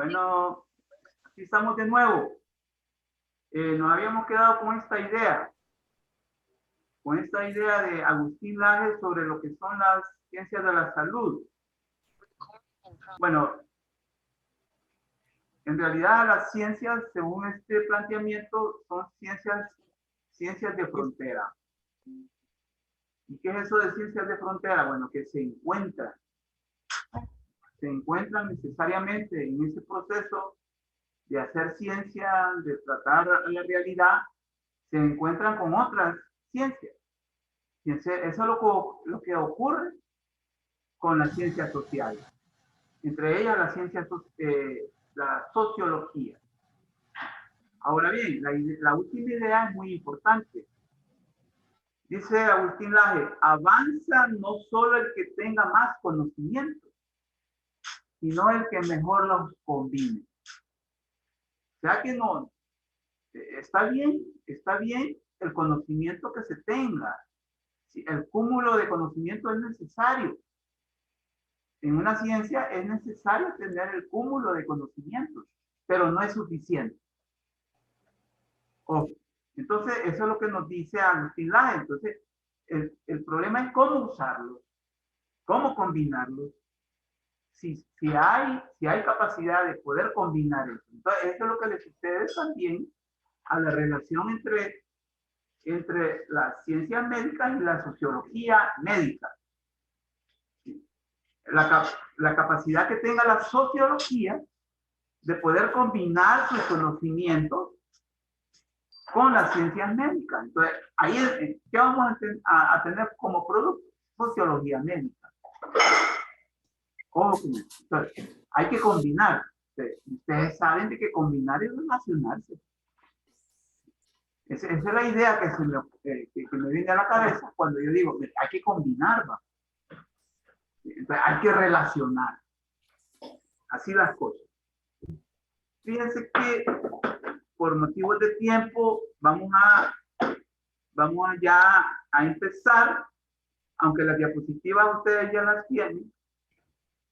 Bueno, aquí estamos de nuevo. Nos habíamos quedado con esta idea de Agustín Laje sobre lo que son las ciencias de la salud. Bueno, en realidad las ciencias, según este planteamiento, son ciencias de frontera. ¿Y qué es eso de ciencias de frontera? Bueno, que se encuentran necesariamente en ese proceso de hacer ciencia, de tratar la realidad, se encuentran con otras ciencias. Eso es lo que ocurre con las ciencias sociales. Entre ellas la sociología. Ahora bien, la última idea es muy importante. Dice Agustín Laje, avanza no solo el que tenga más conocimiento, sino el que mejor los combine. O sea que no, está bien el conocimiento que se tenga. El cúmulo de conocimiento es necesario. En una ciencia es necesario tener el cúmulo de conocimientos, pero no es suficiente. Ojo. Entonces, eso es lo que nos dice Agustín Laje. Entonces, el problema es cómo usarlos, cómo combinarlos. Si hay capacidad de poder combinar eso. Entonces, eso es lo que les sucede también a la relación entre las ciencias médicas y la sociología médica. La capacidad que tenga la sociología de poder combinar sus conocimientos con las ciencias médicas. Entonces, ahí es, ¿qué vamos a tener como producto? Sociología médica. Ojo con eso. Entonces, hay que combinar. Ustedes saben de que combinar es relacionarse. Esa es la idea que me viene a la cabeza cuando yo digo, hay que combinar, ¿va? Entonces, hay que relacionar. Así las cosas. Fíjense que por motivos de tiempo vamos ya a empezar, aunque las diapositivas ustedes ya las tienen.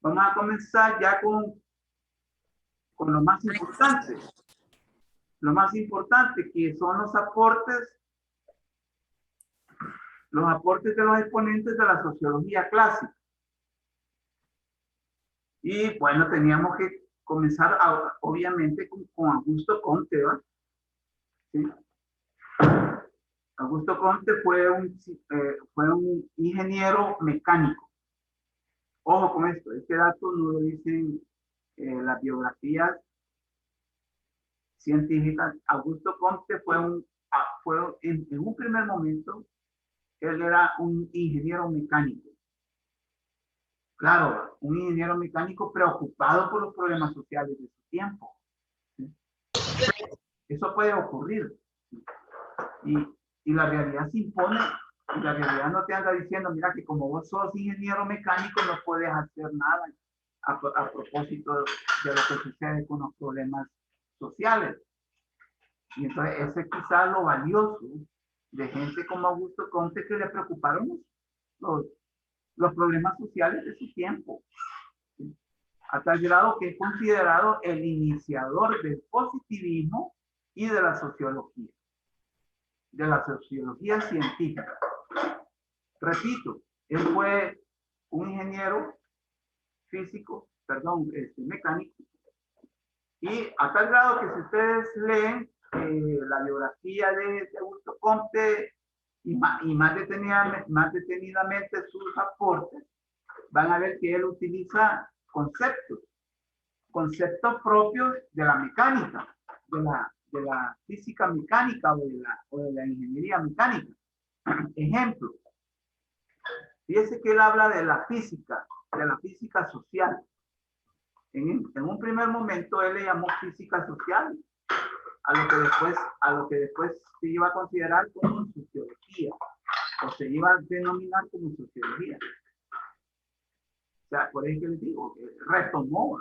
Vamos a comenzar ya con lo más importante. Lo más importante, que son los aportes de los exponentes de la sociología clásica. Y bueno, teníamos que comenzar obviamente con Augusto Comte, ¿verdad? ¿Sí? Augusto Comte fue un ingeniero mecánico. Ojo con esto, este dato no lo dicen las biografías científicas. Augusto Comte fue en un primer momento, él era un ingeniero mecánico. Claro, un ingeniero mecánico preocupado por los problemas sociales de su tiempo. ¿Sí? Eso puede ocurrir. Y la realidad se impone, y la realidad no te anda diciendo, mira, que como vos sos ingeniero mecánico no puedes hacer nada a propósito de lo que sucede con los problemas sociales. Y entonces ese es quizás lo valioso de gente como Augusto Comte, que le preocuparon los problemas sociales de su tiempo. ¿Sí? A tal grado que es considerado el iniciador del positivismo y de la sociología científica. Repito, él fue un ingeniero mecánico, y a tal grado que si ustedes leen la biografía de Augusto Comte y más detenidamente sus aportes, van a ver que él utiliza conceptos propios de la mecánica, de la física mecánica o de la ingeniería mecánica. Ejemplo, fíjese que él habla de la física social. En un primer momento él le llamó física social a lo que después se iba a considerar como sociología, o se iba a denominar como sociología. O sea, por eso que les digo, retomó,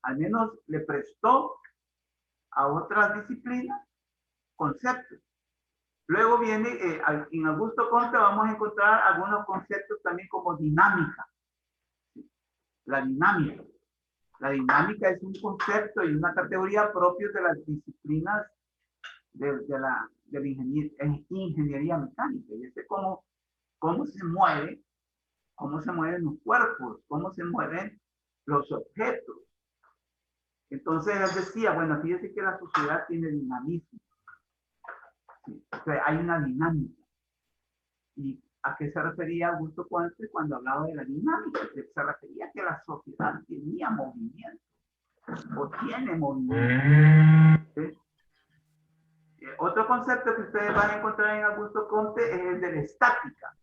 al menos le prestó a otras disciplinas conceptos. Luego viene, en Augusto Comte vamos a encontrar algunos conceptos también como dinámica. La dinámica. La dinámica es un concepto y una categoría propios de las disciplinas de la ingeniería mecánica. Y es cómo se mueven los cuerpos, cómo se mueven los objetos. Entonces él decía, bueno, fíjese que la sociedad tiene dinamismo. Sí, o sea, hay una dinámica. ¿Y a qué se refería Augusto Comte cuando hablaba de la dinámica? Se refería a que la sociedad tenía movimiento o tiene movimiento. ¿Sí? Otro concepto que ustedes van a encontrar en Augusto Comte es el de la estática.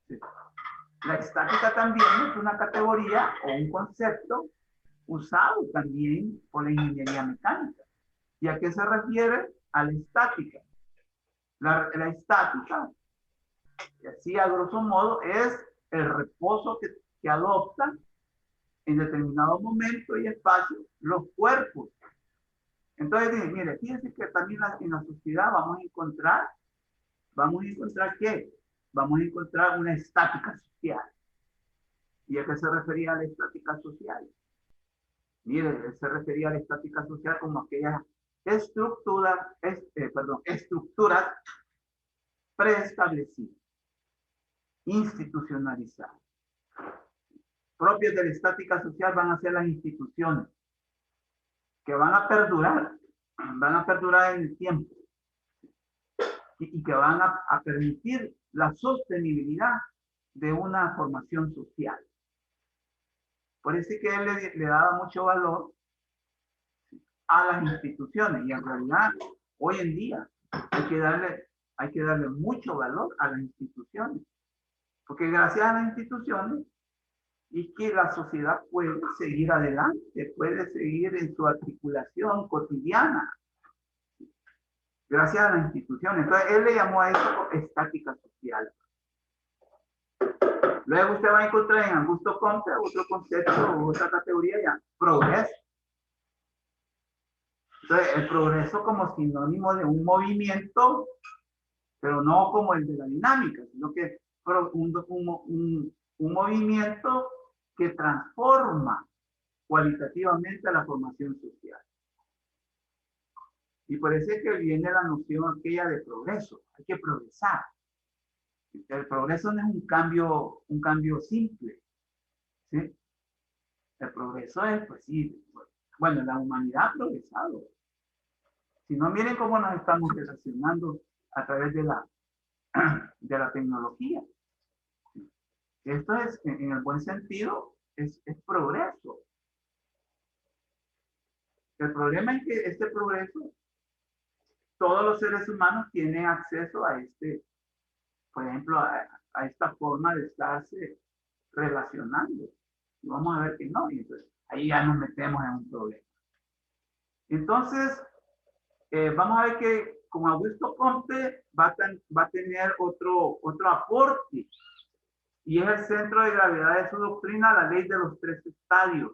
¿Sí? La estática también es una categoría o un concepto usado también por la ingeniería mecánica. ¿Y a qué se refiere? A la estática. La estática, y así a grosso modo, es el reposo que adoptan en determinado momento y espacio los cuerpos. Entonces, mire, fíjense que también en la sociedad vamos a encontrar ¿qué? Vamos a encontrar una estática social. ¿Y a qué se refería a la estática social? Mire, se refería a la estática social como aquellas estructuras preestablecidas, institucionalizadas. Propias de la estática social van a ser las instituciones que van a perdurar en el tiempo y que van a permitir la sostenibilidad de una formación social. Por eso es que él le daba mucho valor a las instituciones y en realidad hoy en día hay que darle mucho valor a las instituciones, porque gracias a las instituciones y que la sociedad puede seguir adelante, puede seguir en su articulación cotidiana, gracias a las instituciones. Entonces, él le llamó a eso estática social. Luego usted va a encontrar en Augusto Comte otro concepto, otra categoría ya, progreso. Entonces, el progreso como sinónimo de un movimiento, pero no como el de la dinámica, sino que un movimiento que transforma cualitativamente a la formación social. Y por eso es que viene la noción aquella de progreso. Hay que progresar. El progreso no es un cambio simple. ¿Sí? El progreso es, pues sí, bueno, la humanidad ha progresado. Si no, miren cómo nos estamos relacionando a través de la tecnología. Esto es, en el buen sentido, es progreso. El problema es que este progreso, todos los seres humanos tienen acceso a por ejemplo, a esta forma de estarse relacionando. Y vamos a ver que no, y entonces ahí ya nos metemos en un problema. Entonces, vamos a ver que con Augusto Comte va a tener otro aporte, y es el centro de gravedad de su doctrina, la ley de los tres estadios,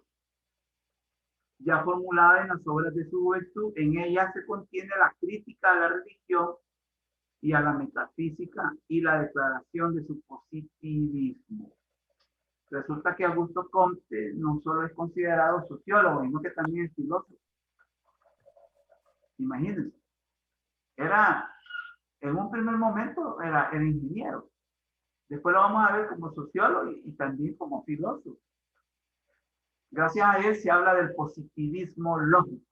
ya formulada en las obras de su juventud. En ella se contiene la crítica a la religión y a la metafísica y la declaración de su positivismo. Resulta que Augusto Comte no solo es considerado sociólogo, sino que también es filósofo. Imagínense. En un primer momento era ingeniero. Después lo vamos a ver como sociólogo y también como filósofo. Gracias a él se habla del positivismo lógico.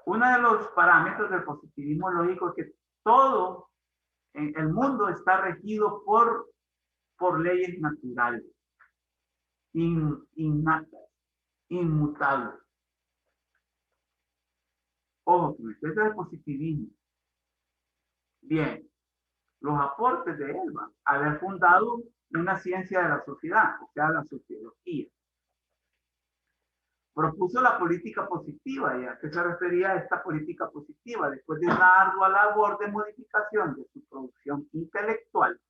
Uno de los parámetros del positivismo lógico es que todo en el mundo está regido por leyes naturales, innatas, inmutables. Ojo, este es el positivismo. Bien, los aportes de él van a haber fundado una ciencia de la sociedad, o sea, la sociología. Propuso la política positiva. ¿Y a qué se refería esta política positiva? Después de una ardua labor de modificación de su producción intelectual,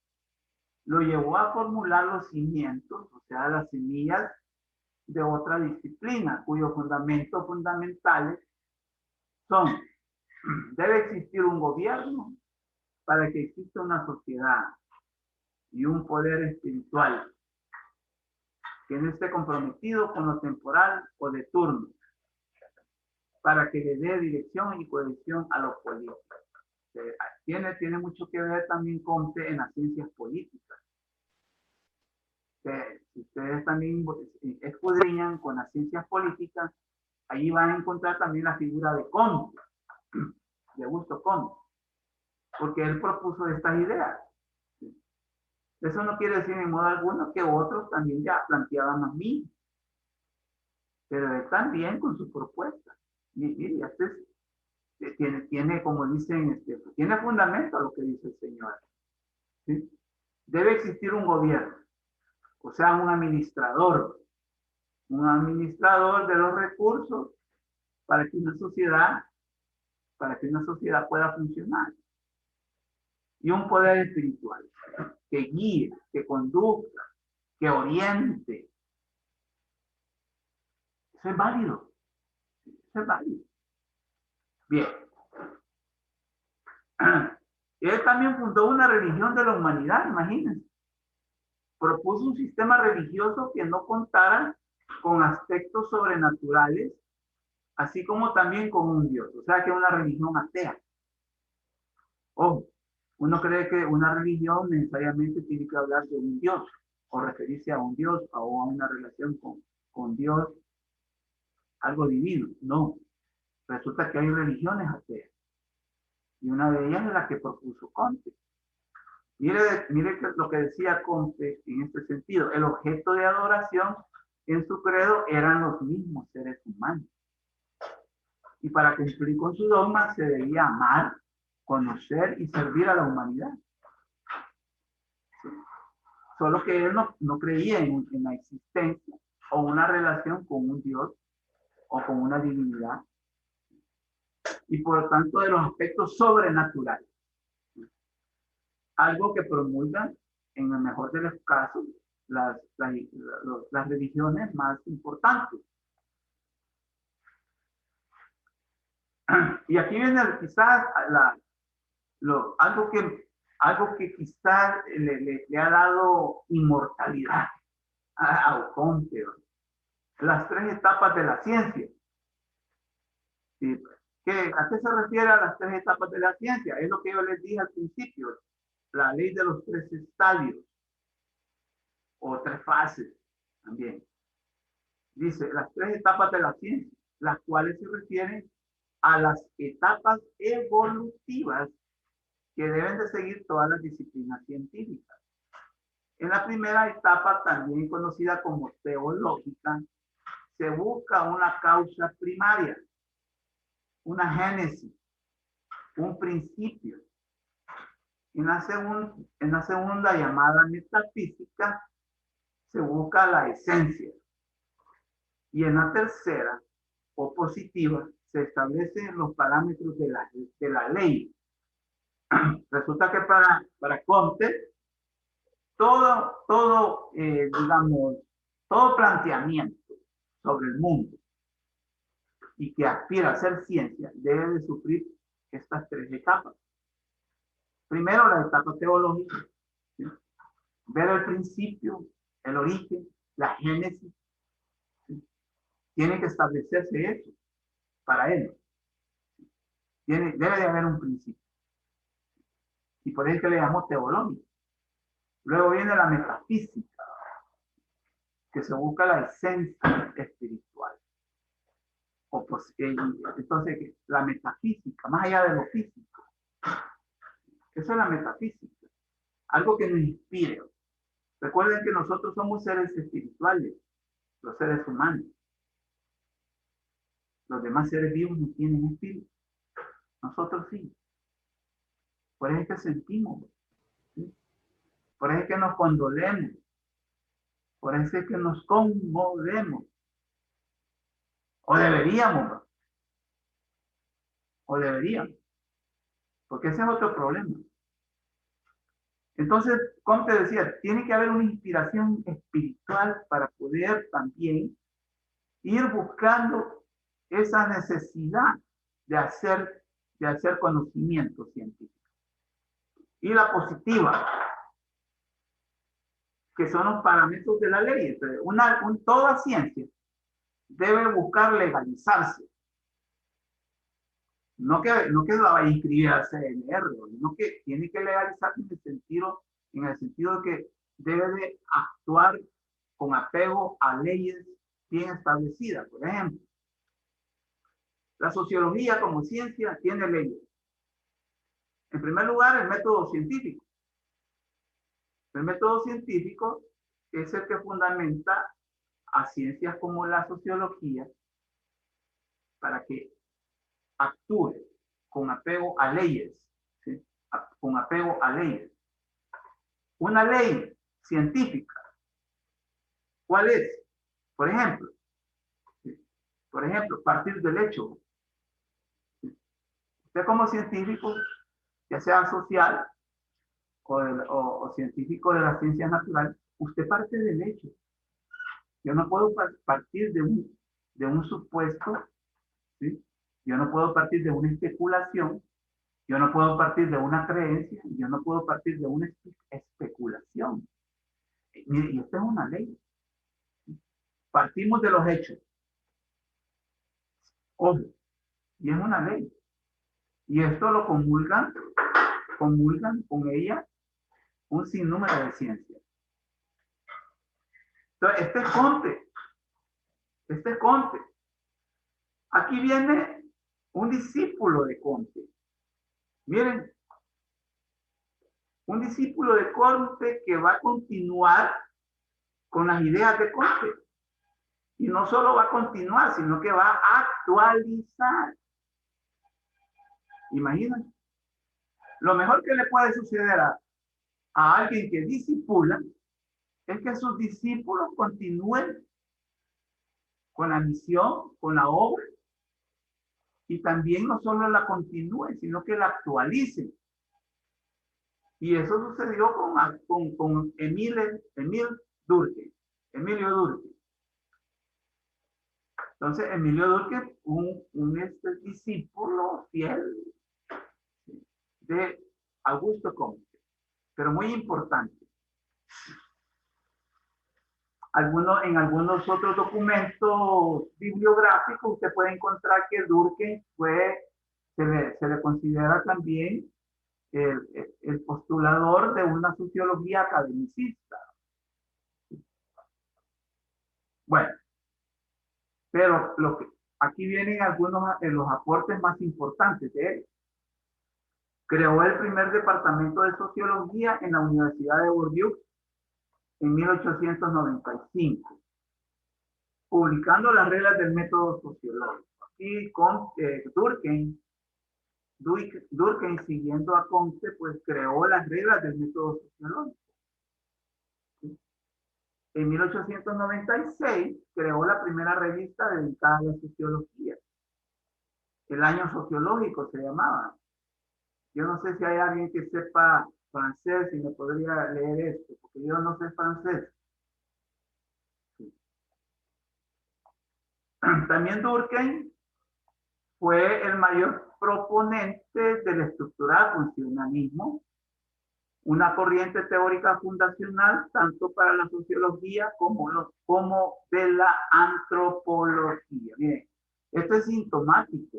lo llevó a formular los cimientos, o sea, las semillas de otra disciplina, cuyos fundamentos fundamentales son: debe existir un gobierno para que exista una sociedad y un poder espiritual que no esté comprometido con lo temporal o de turno, para que le dé dirección y cohesión a los políticos. Tiene mucho que ver también con en las ciencias políticas. Si ustedes también escudriñan con las ciencias políticas, ahí van a encontrar también la figura de Comte, de Augusto Comte, porque él propuso estas ideas. Eso no quiere decir en modo alguno que otros también ya planteaban más mismo, pero él también con su propuesta. Mire, tiene, como dicen, tiene fundamento lo que dice el Señor. ¿Sí? Debe existir un gobierno, o sea, un administrador de los recursos para que una sociedad pueda funcionar. Y un poder espiritual que guíe, que conduzca, que oriente. Eso es válido. Eso es válido. Bien. Él también fundó una religión de la humanidad, imagínense. Propuso un sistema religioso que no contara con aspectos sobrenaturales, así como también con un Dios. O sea, que una religión atea. Ojo, uno cree que una religión necesariamente tiene que hablar de un Dios, o referirse a un Dios, o a una relación con Dios, algo divino. No. Resulta que hay religiones ateas. Y una de ellas es la que propuso Comte. Mire lo que decía Comte en este sentido. El objeto de adoración en su credo eran los mismos seres humanos. Y para cumplir con su dogma se debía amar, conocer y servir a la humanidad. ¿Sí? Solo que él no creía en la existencia o una relación con un Dios o con una divinidad. Y por lo tanto de los aspectos sobrenaturales. Algo que promulgan, en el mejor de los casos, las religiones más importantes. Y aquí viene quizás algo que quizás le ha dado inmortalidad a Comte. Las tres etapas de la ciencia. ¿Sí? ¿A qué se refiere a las tres etapas de la ciencia? Es lo que yo les dije al principio. La ley de los tres estadios o tres fases también. Dice las tres etapas de la ciencia, las cuales se refieren a las etapas evolutivas que deben de seguir todas las disciplinas científicas. En la primera etapa, también conocida como teológica, se busca una causa primaria, una génesis, un principio. En la segunda, llamada metafísica, se busca la esencia. Y en la tercera, o positiva, se establecen los parámetros de la ley. Resulta que para Comte, todo planteamiento sobre el mundo y que aspira a ser ciencia debe de sufrir estas tres etapas. Primero, la etapa teológica, ¿sí? Ver el principio, el origen, la génesis. ¿Sí? Tiene que establecerse eso para él. Debe de haber un principio. Y por eso que le llamó teológico. Luego viene la metafísica, que se busca la esencia espiritual. Entonces, la metafísica, más allá de lo físico. Eso es la metafísica. Algo que nos inspire. Recuerden que nosotros somos seres espirituales, los seres humanos. Los demás seres vivos no tienen espíritu. Nosotros sí. Por eso es que sentimos. ¿Sí? Por eso es que nos condolemos. Por eso es que nos conmovemos. O deberíamos. Porque ese es otro problema. Entonces, como te decía, tiene que haber una inspiración espiritual para poder también ir buscando esa necesidad de hacer conocimiento científico. Y la positiva. que son los parámetros de la ley. Entonces, toda ciencia debe buscar legalizarse. No que la vaya a inscribir al CNR, no que tiene que legalizarse en el sentido de que debe de actuar con apego a leyes bien establecidas. Por ejemplo, la sociología como ciencia tiene leyes. En primer lugar, el método científico. El método científico es el que fundamenta a ciencias como la sociología para que actúe con apego a leyes, ¿sí? Con apego a leyes. Una ley científica, ¿cuál es? Por ejemplo, ¿sí? Por ejemplo, partir del hecho. ¿Sí? Usted como científico, ya sea social o científico de las ciencias naturales, usted parte del hecho. Yo no puedo partir de un supuesto, ¿sí? Yo no puedo partir de una especulación, yo no puedo partir de una creencia, yo no puedo partir de una especulación. Y esta es una ley. Partimos de los hechos. Obvio. Y es una ley. Y esto lo comulgan con ella un sinnúmero de ciencias. Entonces, este es Comte. Aquí viene un discípulo de Comte. Miren, un discípulo de Comte que va a continuar con las ideas de Comte. Y no solo va a continuar, sino que va a actualizar. Imagínense. Lo mejor que le puede suceder a alguien que discipula es que sus discípulos continúen con la misión, con la obra, y también no solo la continúen, sino que la actualicen. Y eso sucedió con Emilio Durkheim. Entonces, Emilio Durkheim, un discípulo fiel de Augusto Comte, pero muy importante. En algunos otros documentos bibliográficos usted puede encontrar que Durkheim se le considera también el postulador de una sociología academicista. Bueno, pero aquí vienen algunos de los aportes más importantes de él. Creó el primer departamento de sociología en la Universidad de Bordeaux en 1895, publicando las reglas del método sociológico. Aquí con Durkheim, siguiendo a Comte, pues creó las reglas del método sociológico. ¿Sí? En 1896 creó la primera revista dedicada a la sociología. El año sociológico se llamaba. Yo no sé si hay alguien que sepa francés y me podría leer esto, porque yo no sé francés. Sí. También Durkheim fue el mayor proponente del estructural funcionalismo, una corriente teórica fundacional tanto para la sociología como de la antropología. Miren, esto es sintomático.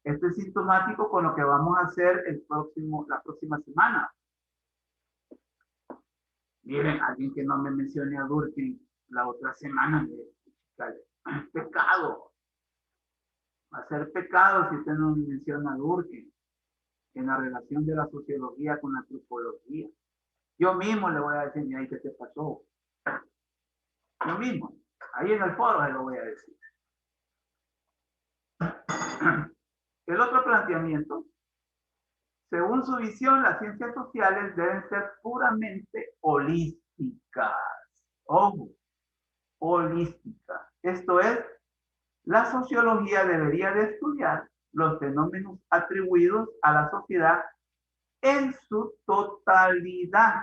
Esto es sintomático con lo que vamos a hacer la próxima semana. Miren, alguien que no me mencione a Durkheim la otra semana, es pecado. Va a ser pecado si usted no menciona a Durkheim en la relación de la sociología con la antropología. Yo mismo le voy a decir, ahí qué te pasó. Yo mismo, ahí en el foro se lo voy a decir. El otro planteamiento, según su visión, las ciencias sociales deben ser puramente holísticas. Ojo, holísticas. Esto es, la sociología debería de estudiar los fenómenos atribuidos a la sociedad en su totalidad.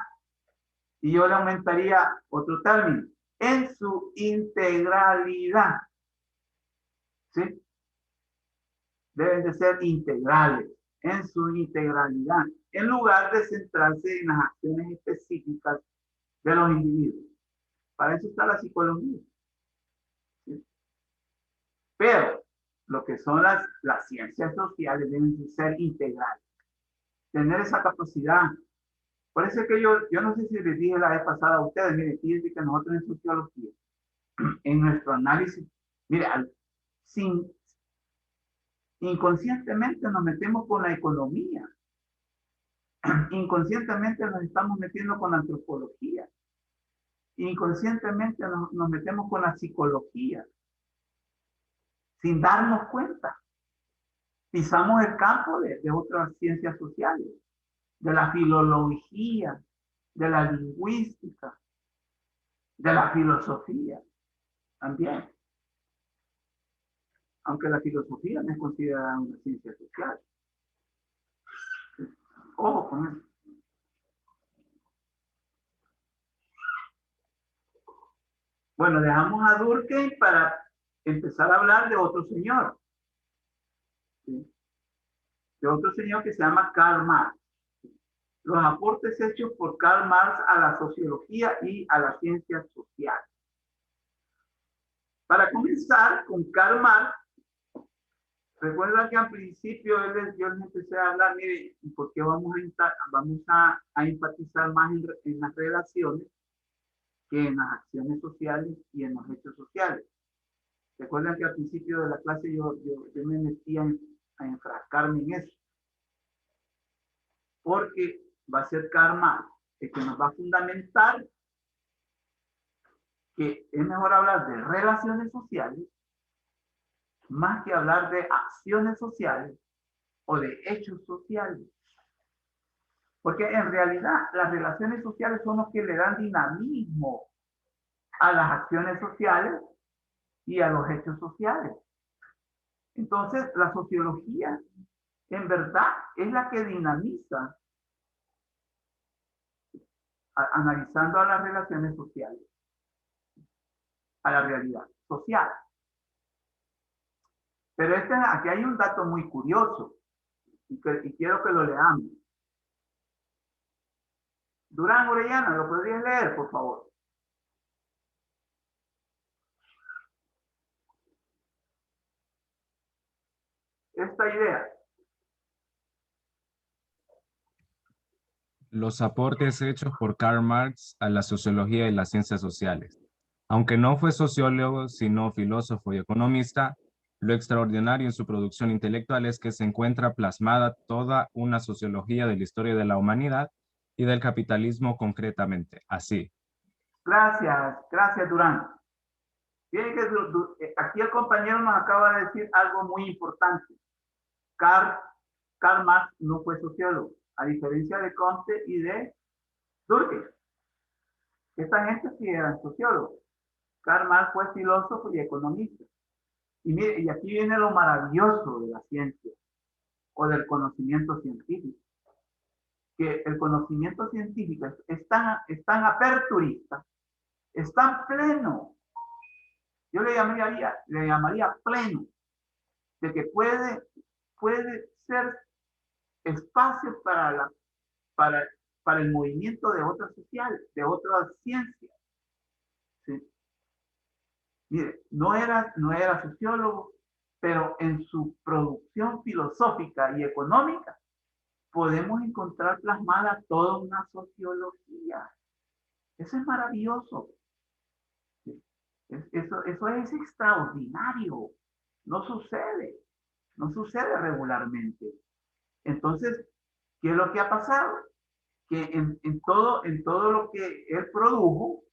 Y yo le aumentaría otro término, en su integralidad. ¿Sí? Deben de ser integrales, en su integralidad, en lugar de centrarse en las acciones específicas de los individuos. Para eso está la psicología. ¿Sí? Pero lo que son las ciencias sociales deben de ser integrales, tener esa capacidad. Por eso es que yo no sé si les dije la vez pasada a ustedes, miren, fíjense que nosotros en sociología, en nuestro análisis, mire, sin, inconscientemente nos metemos con la economía, inconscientemente nos estamos metiendo con la antropología, inconscientemente nos metemos con la psicología, sin darnos cuenta. Pisamos el campo de otras ciencias sociales, de la filología, de la lingüística, de la filosofía también. Aunque la filosofía no es considerada una ciencia social. Ojo con eso. Bueno, dejamos a Durkheim para empezar a hablar de otro señor. ¿Sí? De otro señor que se llama Karl Marx. Los aportes hechos por Karl Marx a la sociología y a las ciencias sociales. Para comenzar con Karl Marx, recuerda que al principio yo les empecé a hablar, mire, ¿por qué vamos a enfatizar más en las relaciones que en las acciones sociales y en los hechos sociales? Recuerdan que al principio de la clase yo me metía a enfrascarme en eso. Porque va a ser Karl Marx el que nos va a fundamentar que es mejor hablar de relaciones sociales más que hablar de acciones sociales o de hechos sociales. Porque en realidad las relaciones sociales son los que le dan dinamismo a las acciones sociales y a los hechos sociales. Entonces, la sociología en verdad es la que dinamiza analizando a las relaciones sociales, a la realidad social. Pero aquí hay un dato muy curioso y quiero que lo leamos. Durán Orellana, ¿lo podrías leer, por favor? Esta idea. Los aportes hechos por Karl Marx a la sociología y las ciencias sociales. Aunque no fue sociólogo, sino filósofo y economista, lo extraordinario en su producción intelectual es que se encuentra plasmada toda una sociología de la historia de la humanidad y del capitalismo concretamente. Así. Gracias, Durán. Tiene que, aquí el compañero nos acaba de decir algo muy importante. Karl Marx no fue sociólogo, a diferencia de Comte y de Durkheim. Esta gente sí eran sociólogos. Karl Marx fue filósofo y economista. Y mire, y aquí viene lo maravilloso de la ciencia o del conocimiento científico. Que el conocimiento científico es tan aperturista, es tan pleno. Yo le llamaría pleno, de que puede ser espacio para el movimiento de otras sociales, de otras ciencias. ¿Sí? Mire, no era sociólogo, pero en su producción filosófica y económica podemos encontrar plasmada toda una sociología. Eso es maravilloso. Eso es extraordinario. No sucede regularmente. Entonces, ¿qué es lo que ha pasado? Que en todo lo que él produjo,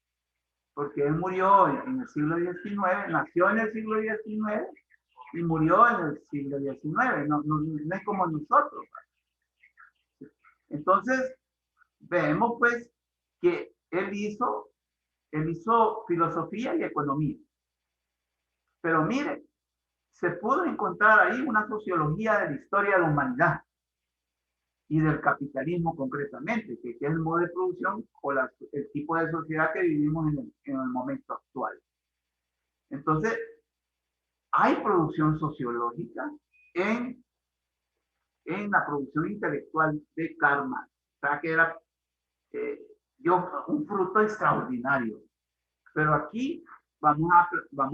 porque él murió en el siglo XIX, nació en el siglo XIX y murió en el siglo XIX, no es como nosotros. Entonces, vemos pues que él hizo filosofía y economía. Pero mire, se pudo encontrar ahí una sociología de la historia de la humanidad y del capitalismo concretamente, que es el modo de producción o el tipo de sociedad que vivimos en el momento actual. Entonces, hay producción sociológica en la producción intelectual de Karl Marx. O sea, que era dio un fruto extraordinario. Pero aquí vamos a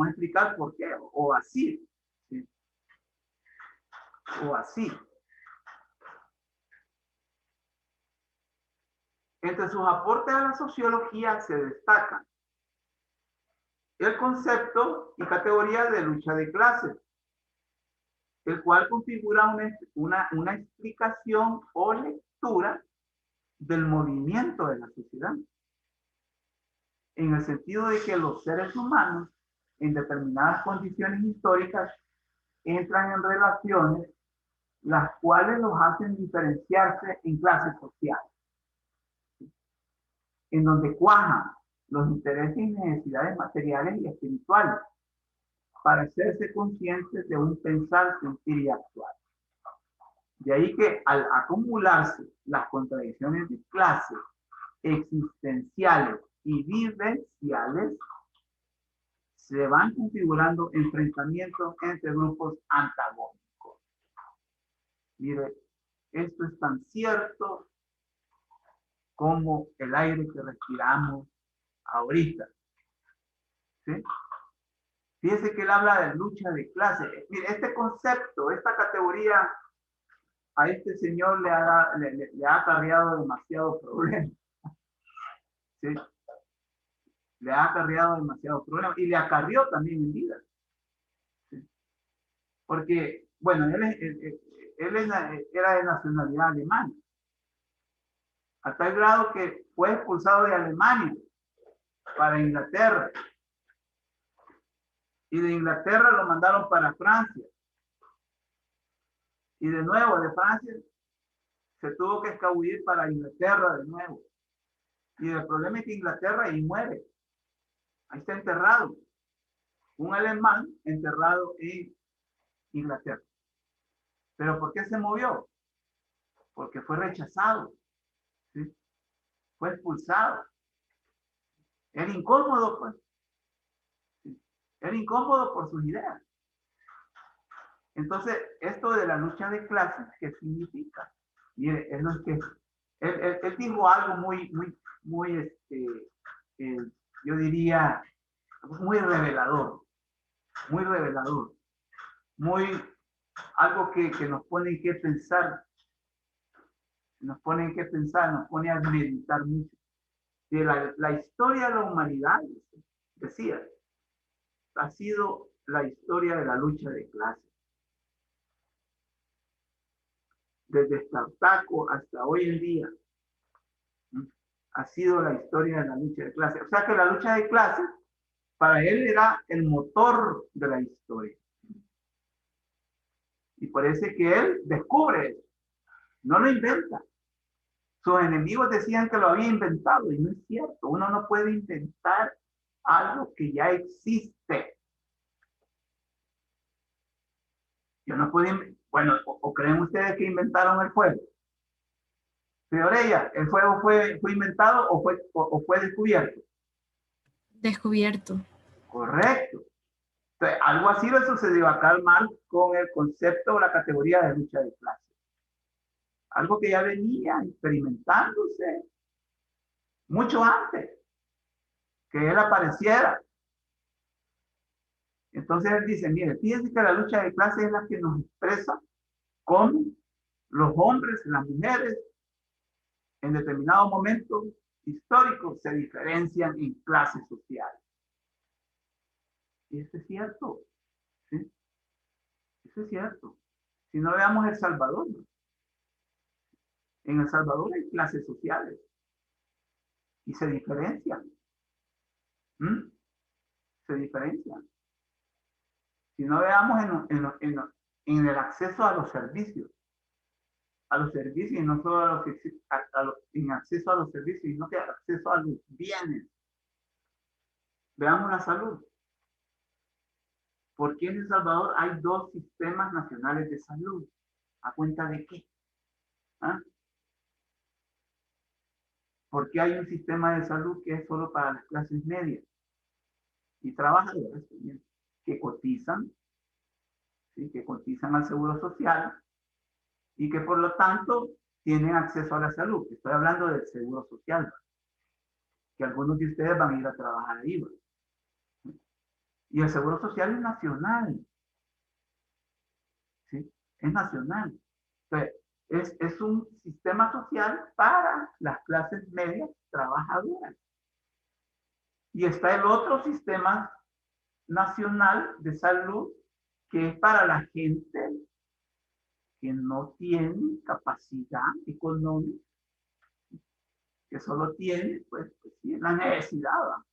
explicar por qué, o así, ¿sí? O así. Entre sus aportes a la sociología se destacan el concepto y categoría de lucha de clases, el cual configura una explicación o lectura del movimiento de la sociedad, en el sentido de que los seres humanos en determinadas condiciones históricas entran en relaciones las cuales los hacen diferenciarse en clases sociales, en donde cuajan los intereses y necesidades materiales y espirituales para hacerse conscientes de un pensar, sentir y actuar. De ahí que al acumularse las contradicciones de clase existenciales y vivenciales, se van configurando enfrentamientos entre grupos antagónicos. Mire, esto es tan cierto como el aire que respiramos ahorita. ¿Sí? Fíjese que él habla de lucha de clases. Mire, este concepto, esta categoría, a este señor le ha acarreado demasiado problema. ¿Sí? Le ha acarreado demasiado problema y le acarrió también en vida. ¿Sí? Porque, bueno, él era de nacionalidad alemana, a tal grado que fue expulsado de Alemania para Inglaterra. Y de Inglaterra lo mandaron para Francia. Y de nuevo, de Francia, se tuvo que escabullir para Inglaterra de nuevo. Y el problema es que Inglaterra ahí muere. Ahí está enterrado. Un alemán enterrado en Inglaterra. ¿Pero por qué se movió? Porque fue rechazado. ¿Sí? Fue expulsado. Era incómodo, pues. ¿Sí? Era incómodo por sus ideas. Entonces, esto de la lucha de clases, ¿qué significa? Mire, es lo que él dijo algo muy, yo diría, muy revelador, muy, algo que nos pone que pensar, nos pone a meditar mucho. Que la historia de la humanidad, decía, ha sido la historia de la lucha de clases. Desde Espartaco hasta hoy en día, ha sido la historia de la lucha de clases. O sea que la lucha de clases para él era el motor de la historia. Y parece que él descubre eso, no lo inventa. Sus enemigos decían que lo había inventado y no es cierto. Uno no puede inventar algo que ya existe. Yo no puedo, bueno, o creen ustedes que inventaron el fuego. Peor ella, ¿el fuego fue inventado o fue descubierto? Descubierto. Correcto. Entonces, algo así le sucedió a Karl Marx con el concepto o la categoría de lucha de clases. Algo que ya venía experimentándose mucho antes que él apareciera. Entonces él dice, mire, fíjense que la lucha de clases es la que nos expresa cómo los hombres, las mujeres, en determinados momentos históricos se diferencian en clases sociales. Y eso es cierto. ¿Sí? Eso es cierto. Si no veamos El Salvador, ¿no? En El Salvador hay clases sociales y se diferencian. Se diferencian. Si no veamos en el acceso a los servicios, y no solo en acceso a los servicios, sino que acceso a los bienes. Veamos la salud. ¿Por qué en El Salvador hay 2 sistemas nacionales de salud? ¿A cuenta de qué? ¿Ah? ¿Por qué hay un sistema de salud que es solo para las clases medias y trabajadoras que cotizan, ¿sí? Que cotizan al seguro social y que por lo tanto tienen acceso a la salud? Estoy hablando del seguro social. que algunos de ustedes van a ir a trabajar ahí, ¿verdad? Y el Seguro Social es nacional, ¿sí? Es nacional. Entonces, es un sistema social para las clases medias trabajadoras. Y está el otro sistema nacional de salud, que es para la gente que no tiene capacidad económica, que solo tiene, pues sí, la necesidad, ¿verdad?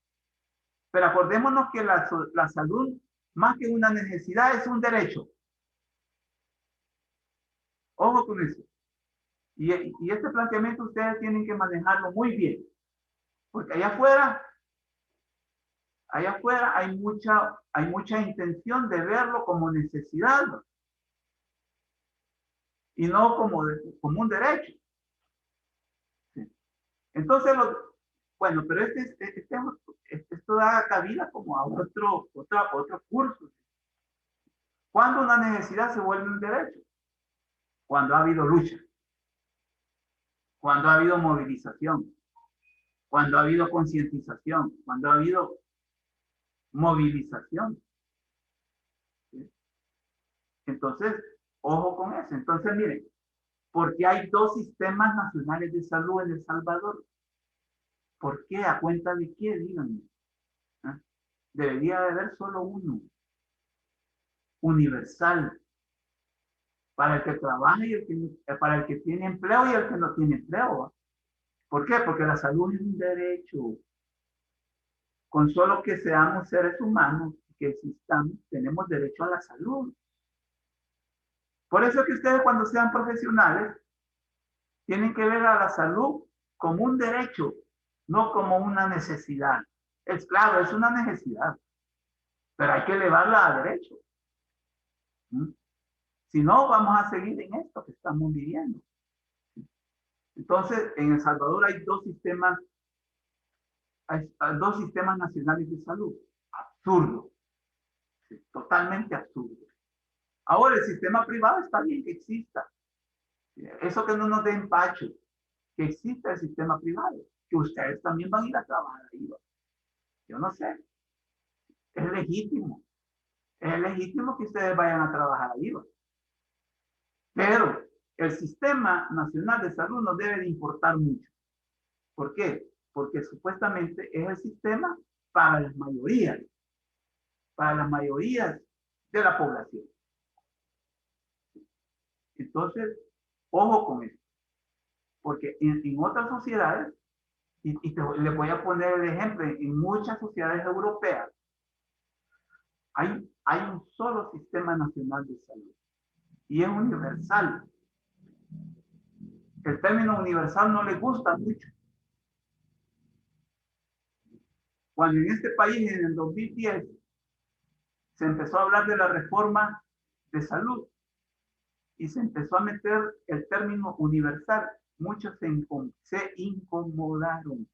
Pero acordémonos que la salud, más que una necesidad, es un derecho. Ojo con eso. Y este planteamiento ustedes tienen que manejarlo muy bien, porque allá afuera hay mucha intención de verlo como necesidad, ¿no? Y no como un derecho. ¿Sí? Entonces, bueno, pero esto da cabida como a otro curso. ¿Cuándo una necesidad se vuelve un derecho? Cuando ha habido lucha, cuando ha habido movilización, cuando ha habido concientización, cuando ha habido movilización. ¿Sí? Entonces, ojo con eso. Entonces, miren, porque hay dos sistemas nacionales de salud en El Salvador. ¿Por qué? ¿A cuenta de qué? Díganme. ¿Ah? Debería de haber solo uno, universal, para el que trabaja y para el que tiene empleo y el que no tiene empleo. ¿Por qué? Porque la salud es un derecho. Con solo que seamos seres humanos, que existamos, tenemos derecho a la salud. Por eso es que ustedes, cuando sean profesionales, tienen que ver a la salud como un derecho, no como una necesidad. Es claro, es una necesidad, pero hay que elevarla a derecho. ¿Mm? Si no, vamos a seguir en esto que estamos viviendo. Entonces, en El Salvador hay dos sistemas nacionales de salud. Absurdo. Sí, totalmente absurdo. Ahora, el sistema privado está bien que exista. Eso que no nos dé empacho, que exista el sistema privado, que ustedes también van a ir a trabajar ahí. Yo no sé. Es legítimo. Es legítimo que ustedes vayan a trabajar ahí. Pero el sistema nacional de salud nos debe de importar mucho. ¿Por qué? Porque supuestamente es el sistema para las mayorías de la población. Entonces, ojo con eso. Porque en otras sociedades, les voy a poner el ejemplo, en muchas sociedades europeas, hay un solo sistema nacional de salud y es universal. El término universal no les gusta mucho. Cuando en este país, en el 2010, se empezó a hablar de la reforma de salud y se empezó a meter el término universal, muchos se incomodaron,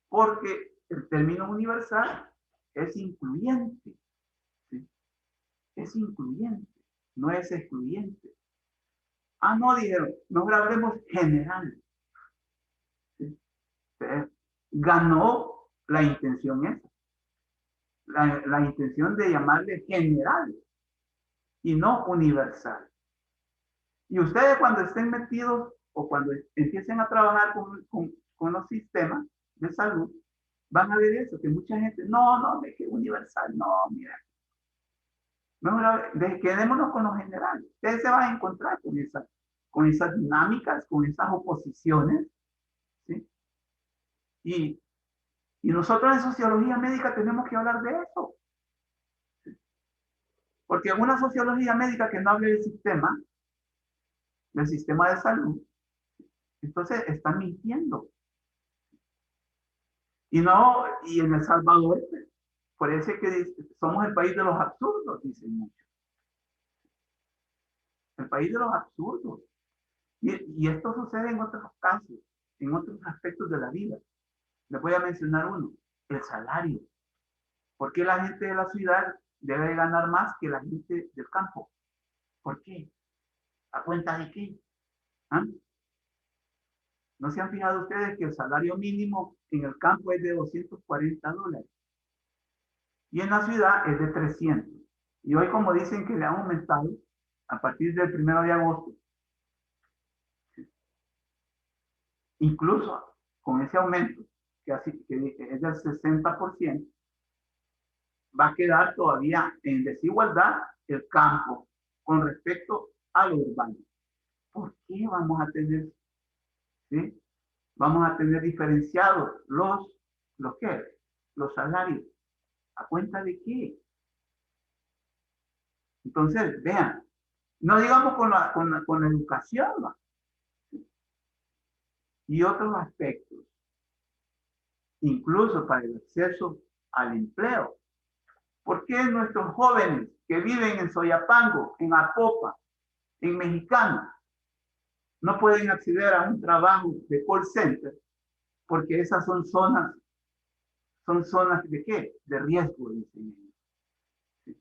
porque el término universal es incluyente, ¿sí? Es incluyente, no es excluyente. Ah, no, dijeron, mejor hablemos general. ¿Sí? Ganó la intención esa, la intención de llamarle general y no universal. Y ustedes, cuando estén metidos o cuando empiecen a trabajar con los sistemas de salud, van a ver eso, que mucha gente, no, de que universal, no, mira. Mejor quedémonos con lo general. Ustedes se van a encontrar con esas dinámicas, con esas oposiciones, ¿sí? Y nosotros en sociología médica tenemos que hablar de eso. ¿Sí? Porque una sociología médica que no hable del sistema de salud, entonces está mintiendo. Y en El Salvador, por eso es que somos el país de los absurdos, dicen muchos. El país de los absurdos. Y esto sucede en otros casos, en otros aspectos de la vida. Les voy a mencionar uno, el salario. ¿Por qué la gente de la ciudad debe ganar más que la gente del campo? ¿Por qué? ¿A cuenta de qué? ¿Ah? ¿No se han fijado ustedes que el salario mínimo en el campo es de $240? Y en la ciudad es de 300. Y hoy, como dicen que le han aumentado a partir del 1 de agosto, incluso con ese aumento, que es del 60%, va a quedar todavía en desigualdad el campo con respecto a lo urbano. ¿Por qué vamos a tener, ¿sí? Vamos a tener diferenciados los salarios? ¿A cuenta de qué? Entonces, vean, no digamos con la educación, ¿no? Y otros aspectos, incluso para el acceso al empleo. ¿Por qué nuestros jóvenes que viven en Soyapango, en Apopa, en Mexicana, no pueden acceder a un trabajo de call center? Porque esas son zonas ¿de qué? De riesgo, dicen ellos. ¿Sí?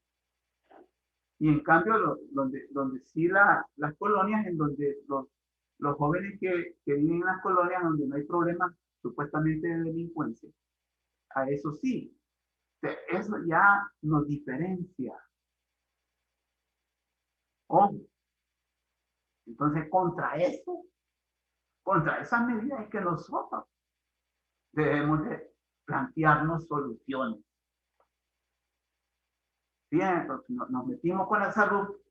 Y en cambio, donde sí las colonias, en donde los jóvenes que viven en las colonias, donde no hay problemas supuestamente de delincuencia, a eso sí, eso ya nos diferencia. Ojo. Entonces, contra esas medidas es que nosotros debemos de plantearnos soluciones. Bien, entonces nos metimos con la salud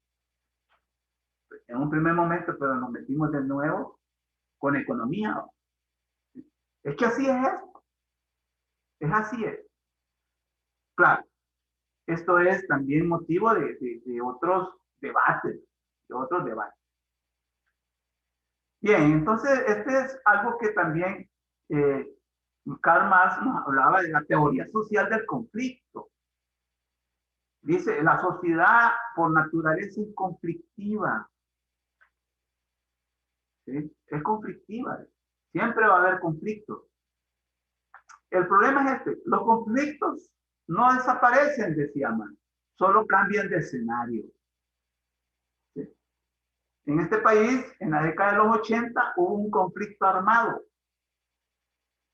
en un primer momento, pero nos metimos de nuevo con economía. Es que así es esto. Es así es. Claro, esto es también motivo de otros debates, Bien, entonces este es algo que también Karl Marx nos hablaba de la teoría social del conflicto. Dice, la sociedad por naturaleza es conflictiva. ¿Sí? Es conflictiva. Siempre va a haber conflictos. El problema es este. Los conflictos no desaparecen, decía Marx. Solo cambian de escenario. ¿Sí? En este país, en la década de los 80, hubo un conflicto armado.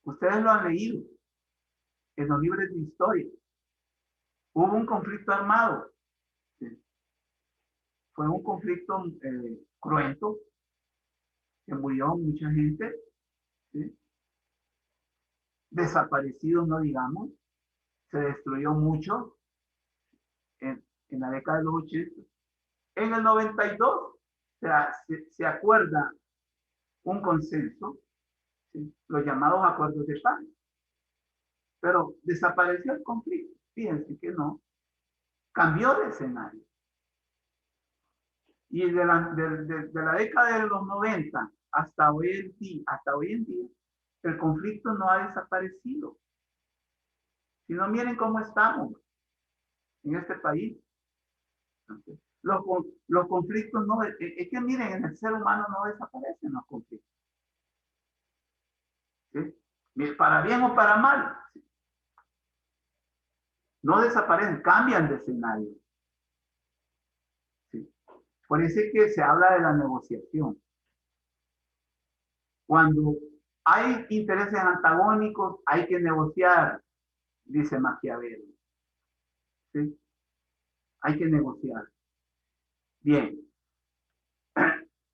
Ustedes lo han leído en los libros de historia. Hubo un conflicto armado. ¿Sí? Fue un conflicto cruento, que murió mucha gente. ¿Sí? Desaparecidos, no digamos. Se destruyó mucho en la década de los 80. En el 92 se acuerda un consenso, ¿sí? Los llamados acuerdos de paz. Pero desapareció el conflicto. Fíjense que no. Cambió de escenario. Y de la década de los 90 hasta hoy en día, el conflicto no ha desaparecido. Si no, miren cómo estamos en este país. Los conflictos no, es que miren, en el ser humano no desaparecen los conflictos. ¿Sí? Para bien o para mal. ¿Sí? No desaparecen, cambian de escenario. ¿Sí? Por eso es que se habla de la negociación. Cuando hay intereses antagónicos, hay que negociar, dice Maquiavelo. ¿Sí? Hay que negociar. Bien.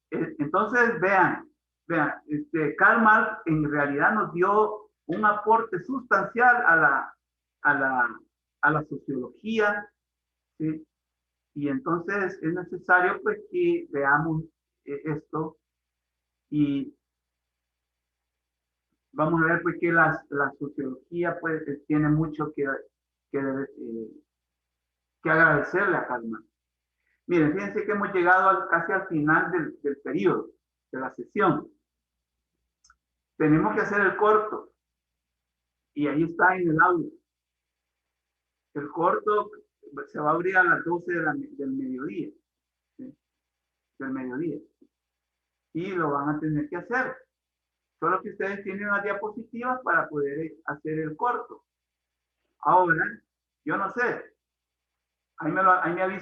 Entonces, vean, Karl Marx en realidad nos dio un aporte sustancial a la sociología, ¿sí? Y entonces es necesario pues que veamos esto y vamos a ver pues que la sociología pues tiene mucho que agradecerle a Karl Marx. Miren, fíjense que hemos llegado casi al final del periodo, de la sesión. Tenemos que hacer el corto. Y ahí está en el aula. El corto se va a abrir a las 12 del mediodía. ¿Sí? Del mediodía. Y lo van a tener que hacer. Solo que ustedes tienen las diapositivas para poder hacer el corto. Ahora, yo no sé. Ahí me avisa.